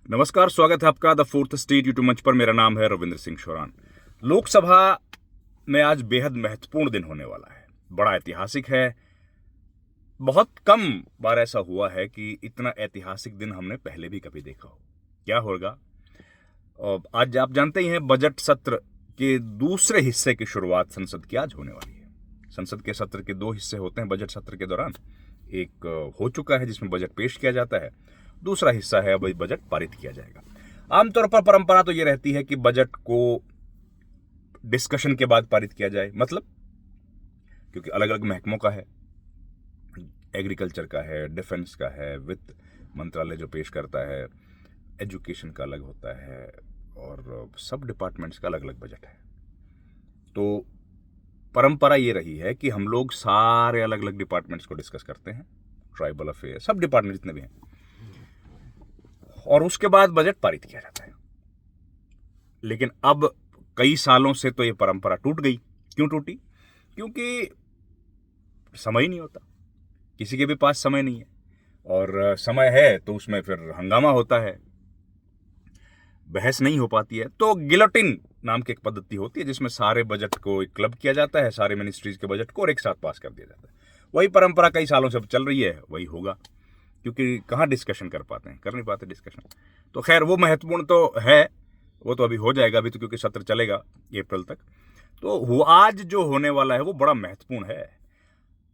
नमस्कार, स्वागत है आपका द फोर्थ स्टेट यूट्यूब मंच पर। मेरा नाम है रविंद्र सिंह शौरान। लोकसभा में आज बेहद महत्वपूर्ण दिन होने वाला है, बड़ा ऐतिहासिक है। बहुत कम बार ऐसा हुआ है कि इतना ऐतिहासिक दिन हमने पहले भी कभी देखा हो। क्या होगा? और आज आप जानते ही हैं, बजट सत्र के दूसरे हिस्से की शुरुआत संसद की आज होने वाली है। संसद के सत्र के दो हिस्से होते हैं बजट सत्र के दौरान। एक हो चुका है जिसमें बजट पेश किया जाता है, दूसरा हिस्सा है अब बजट पारित किया जाएगा। आमतौर पर परंपरा तो ये रहती है कि बजट को डिस्कशन के बाद पारित किया जाए, मतलब क्योंकि अलग अलग महकमों का है, एग्रीकल्चर का है, डिफेंस का है, वित्त मंत्रालय जो पेश करता है, एजुकेशन का अलग होता है और सब डिपार्टमेंट्स का अलग अलग बजट है। तो परंपरा ये रही है कि हम लोग सारे अलग अलग डिपार्टमेंट्स को डिस्कस करते हैं, ट्राइबल अफेयर, सब डिपार्टमेंट जितने भी हैं, और उसके बाद बजट पारित किया जाता है। लेकिन अब कई सालों से तो ये परंपरा टूट गई। क्यों टूटी? क्योंकि समय ही नहीं होता, किसी के भी पास समय नहीं है, और समय है तो उसमें फिर हंगामा होता है, बहस नहीं हो पाती है। तो गिलोटिन नाम की एक पद्धति होती है जिसमें सारे बजट को एक क्लब किया जाता है, सारे मिनिस्ट्रीज के बजट को, और एक साथ पास कर दिया जाता है। वही परंपरा कई सालों से चल रही है, वही होगा, क्योंकि कहाँ डिस्कशन कर पाते हैं, कर नहीं पाते डिस्कशन। तो खैर, वो महत्वपूर्ण तो है, वो तो अभी हो जाएगा, अभी तो क्योंकि सत्र चलेगा अप्रैल तक। तो आज जो होने वाला है वो बड़ा महत्वपूर्ण है।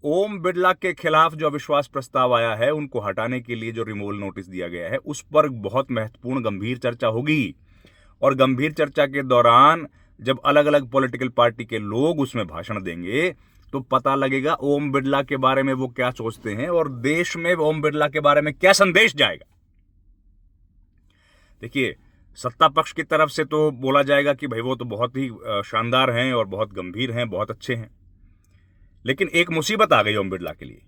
ओम बिरला के खिलाफ जो अविश्वास प्रस्ताव आया है, उनको हटाने के लिए जो रिमूवल नोटिस दिया गया है, उस पर बहुत महत्वपूर्ण गंभीर चर्चा होगी। और गंभीर चर्चा के दौरान जब अलग अलग पॉलिटिकल पार्टी के लोग उसमें भाषण देंगे तो पता लगेगा ओम बिरला के बारे में वो क्या सोचते हैं और देश में ओम बिरला के बारे में क्या संदेश जाएगा। देखिए, सत्ता पक्ष की तरफ से तो बोला जाएगा कि भाई वो तो बहुत ही शानदार हैं और बहुत गंभीर हैं, बहुत अच्छे हैं। लेकिन एक मुसीबत आ गई ओम बिरला के लिए।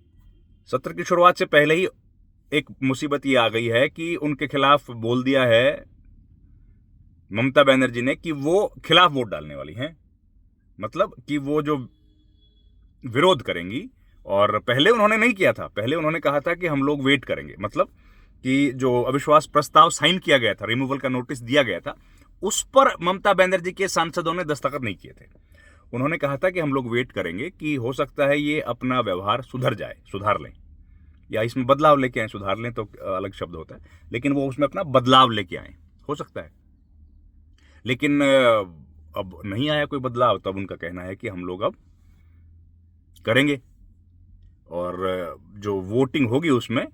सत्र की शुरुआत से पहले ही एक मुसीबत ये आ गई है कि उनके खिलाफ बोल दिया है ममता बनर्जी ने कि वो खिलाफ वोट डालने वाली हैं, मतलब कि वो जो विरोध करेंगी। और पहले उन्होंने नहीं किया था, पहले उन्होंने कहा था कि हम लोग वेट करेंगे, मतलब कि जो अविश्वास प्रस्ताव साइन किया गया था, रिमूवल का नोटिस दिया गया था, उस पर ममता बनर्जी के सांसदों ने दस्तखत नहीं किए थे। उन्होंने कहा था कि हम लोग वेट करेंगे कि हो सकता है ये अपना व्यवहार सुधर जाए, सुधार लें, या इसमें बदलाव लेके आए। सुधार लें तो अलग शब्द होता है, लेकिन वो उसमें अपना बदलाव लेके आए, हो सकता है। लेकिन अब नहीं आया कोई बदलाव, तब उनका कहना है कि हम लोग अब करेंगे और जो वोटिंग होगी उसमें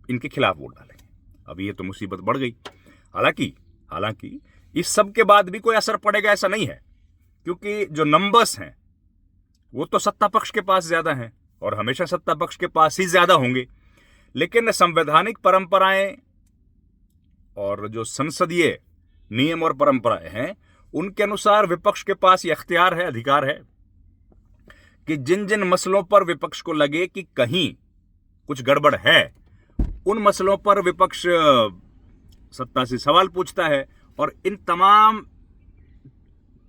इनके खिलाफ वोट डालेंगे। अब ये तो मुसीबत बढ़ गई। हालांकि इस सब के बाद भी कोई असर पड़ेगा ऐसा नहीं है, क्योंकि जो नंबर्स हैं वो तो सत्ता पक्ष के पास ज्यादा हैं और हमेशा सत्ता पक्ष के पास ही ज्यादा होंगे। लेकिन संवैधानिक परंपराएं और जो संसदीय नियम और परंपराएं हैं, उनके अनुसार विपक्ष के पास यह अख्तियार है, अधिकार है कि जिन जिन मसलों पर विपक्ष को लगे कि कहीं कुछ गड़बड़ है, उन मसलों पर विपक्ष सत्ता से सवाल पूछता है और इन तमाम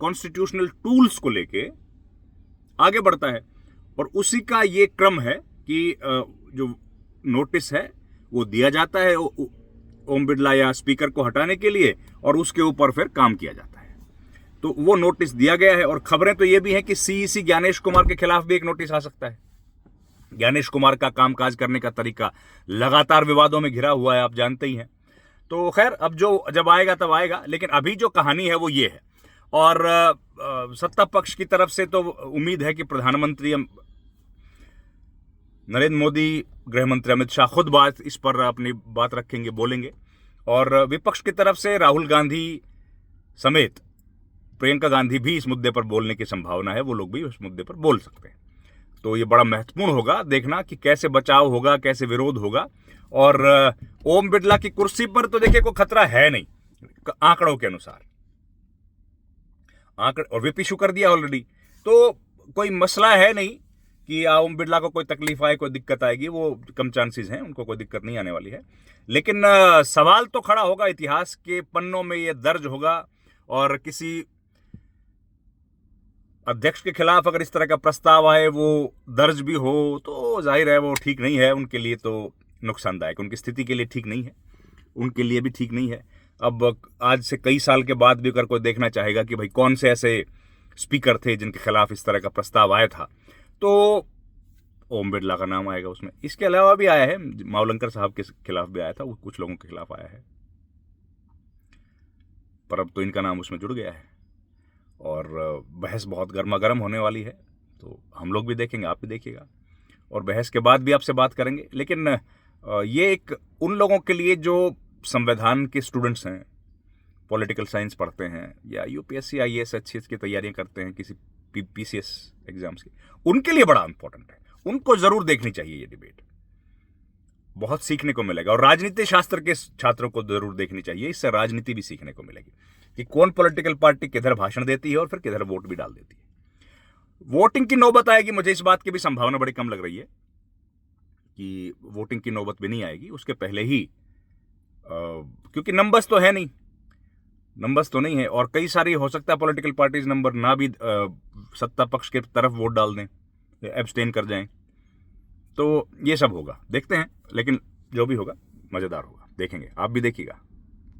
कॉन्स्टिट्यूशनल टूल्स को लेके आगे बढ़ता है। और उसी का ये क्रम है कि जो नोटिस है वो दिया जाता है ओम बिरला या स्पीकर को हटाने के लिए, और उसके ऊपर फिर काम किया जाता है। तो वो नोटिस दिया गया है, और खबरें तो ये भी हैं कि सीईसी ज्ञानेश कुमार के खिलाफ भी एक नोटिस आ सकता है। ज्ञानेश कुमार का कामकाज करने का तरीका लगातार विवादों में घिरा हुआ है, आप जानते ही हैं। तो खैर, अब जो जब आएगा तब आएगा, लेकिन अभी जो कहानी है वो ये है। और सत्ता पक्ष की तरफ से तो उम्मीद है कि प्रधानमंत्री नरेंद्र मोदी, गृह मंत्री अमित शाह खुद इस पर अपनी बात रखेंगे, बोलेंगे। और विपक्ष की तरफ से राहुल गांधी समेत प्रियंका गांधी भी इस मुद्दे पर बोलने की संभावना है, वो लोग भी उस मुद्दे पर बोल सकते हैं। तो ये बड़ा महत्वपूर्ण होगा देखना कि कैसे बचाव होगा, कैसे विरोध होगा। और ओम बिरला की कुर्सी पर तो देखिए कोई खतरा है नहीं आंकड़ों के अनुसार, और विप इशू कर दिया ऑलरेडी, तो कोई मसला है नहीं कि ओम बिरला को कोई तकलीफ आए, कोई दिक्कत आएगी। वो कम चांसेस हैं, उनको कोई दिक्कत नहीं आने वाली है। लेकिन सवाल तो खड़ा होगा, इतिहास के पन्नों में ये दर्ज होगा, और किसी अध्यक्ष के खिलाफ अगर इस तरह का प्रस्ताव आए, वो दर्ज भी हो, तो जाहिर है वो ठीक नहीं है, उनके लिए तो नुकसानदायक, उनकी स्थिति के लिए ठीक नहीं है, उनके लिए भी ठीक नहीं है। अब आज से कई साल के बाद भी अगर कोई देखना चाहेगा कि भाई कौन से ऐसे स्पीकर थे जिनके खिलाफ इस तरह का प्रस्ताव आया था, तो ओम बिरला का नाम आएगा उसमें। इसके अलावा भी आया है, मावलंकर साहब के खिलाफ भी आया था, वो कुछ लोगों के खिलाफ आया है, पर अब तो इनका नाम उसमें जुड़ गया है और बहस बहुत गर्मा गर्म होने वाली है। तो हम लोग भी देखेंगे, आप भी देखिएगा, और बहस के बाद भी आपसे बात करेंगे। लेकिन ये एक उन लोगों के लिए जो संविधान के स्टूडेंट्स हैं, पॉलिटिकल साइंस पढ़ते हैं या यूपीएससी आईएएस अच्छी की तैयारियां करते हैं किसी पीसीएस एग्जाम्स की, उनके लिए बड़ा इंपॉर्टेंट है। उनको जरूर देखनी चाहिए ये डिबेट, बहुत सीखने को मिलेगा। और राजनीति शास्त्र के छात्रों को जरूर देखनी चाहिए, इससे राजनीति भी सीखने को मिलेगी कि कौन पॉलिटिकल पार्टी किधर भाषण देती है और फिर किधर वोट भी डाल देती है। वोटिंग की नौबत आएगी, मुझे इस बात की भी संभावना बड़ी कम लग रही है कि वोटिंग की नौबत भी नहीं आएगी उसके पहले ही, क्योंकि नंबर्स तो है नहीं, नंबर्स तो नहीं है, और कई सारी हो सकता है पॉलिटिकल पार्टीज नंबर ना भी सत्ता पक्ष के तरफ वोट डाल दें, एब्सटेन कर जाएं, तो ये सब होगा, देखते हैं। लेकिन जो भी होगा मजेदार होगा, देखेंगे, आप भी देखिएगा।